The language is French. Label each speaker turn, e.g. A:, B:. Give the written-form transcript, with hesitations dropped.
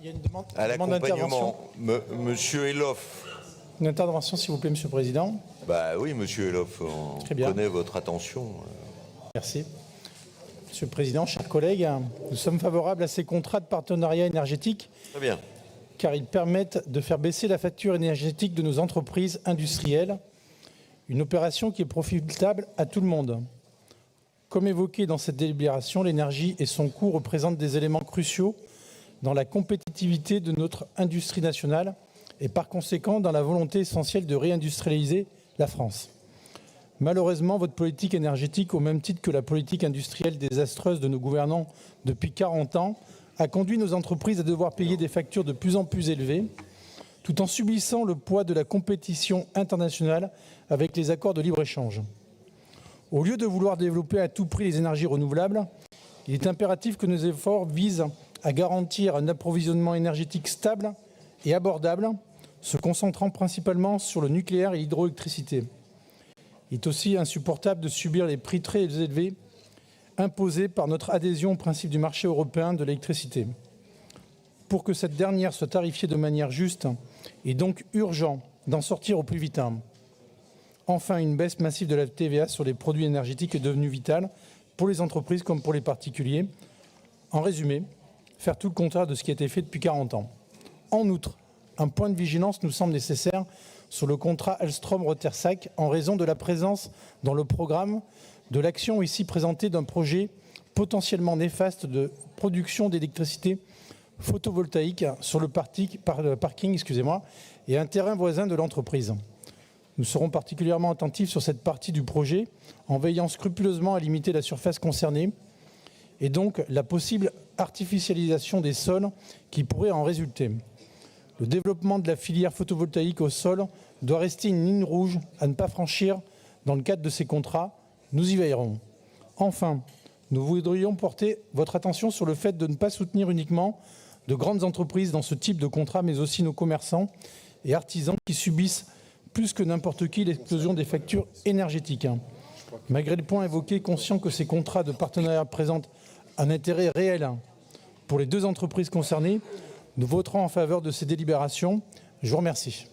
A: Il y a une demande,
B: à
A: demande d'intervention.
B: l'accompagnement. Monsieur Eloff.
A: Une intervention, s'il vous plaît, Monsieur le Président.
B: Bah oui, Monsieur Eloff, on
A: Très bien.
B: connaît votre attention.
A: Merci. Monsieur le Président, chers collègues, nous sommes favorables à ces contrats de partenariat énergétique
B: Très bien.
A: car ils permettent de faire baisser la facture énergétique de nos entreprises industrielles, une opération qui est profitable à tout le monde. Comme évoqué dans cette délibération, l'énergie et son coût représentent des éléments cruciaux dans la compétitivité de notre industrie nationale et par conséquent dans la volonté essentielle de réindustrialiser la France. Malheureusement, votre politique énergétique, au même titre que la politique industrielle désastreuse de nos gouvernants depuis 40 ans, a conduit nos entreprises à devoir payer des factures de plus en plus élevées, tout en subissant le poids de la compétition internationale avec les accords de libre-échange. Au lieu de vouloir développer à tout prix les énergies renouvelables, il est impératif que nos efforts visent à garantir un approvisionnement énergétique stable et abordable, se concentrant principalement sur le nucléaire et l'hydroélectricité. Il est aussi insupportable de subir les prix très élevés imposés par notre adhésion au principe du marché européen de l'électricité. Pour que cette dernière soit tarifiée de manière juste, il est donc urgent d'en sortir au plus vite. Enfin, une baisse massive de la TVA sur les produits énergétiques est devenue vitale pour les entreprises comme pour les particuliers. En résumé, faire tout le contraire de ce qui a été fait depuis 40 ans. En outre, un point de vigilance nous semble nécessaire sur le contrat Alstom-Rotersac en raison de la présence dans le programme de l'action ici présentée d'un projet potentiellement néfaste de production d'électricité photovoltaïque sur le parking et un terrain voisin de l'entreprise. Nous serons particulièrement attentifs sur cette partie du projet en veillant scrupuleusement à limiter la surface concernée et donc la possible artificialisation des sols qui pourrait en résulter. Le développement de la filière photovoltaïque au sol doit rester une ligne rouge à ne pas franchir dans le cadre de ces contrats. Nous y veillerons. Enfin, nous voudrions porter votre attention sur le fait de ne pas soutenir uniquement de grandes entreprises dans ce type de contrat, mais aussi nos commerçants et artisans qui subissent plus que n'importe qui l'explosion des factures énergétiques. Malgré le point évoqué, conscient que ces contrats de partenariat présentent un intérêt réel pour les deux entreprises concernées, nous voterons en faveur de ces délibérations. Je vous remercie.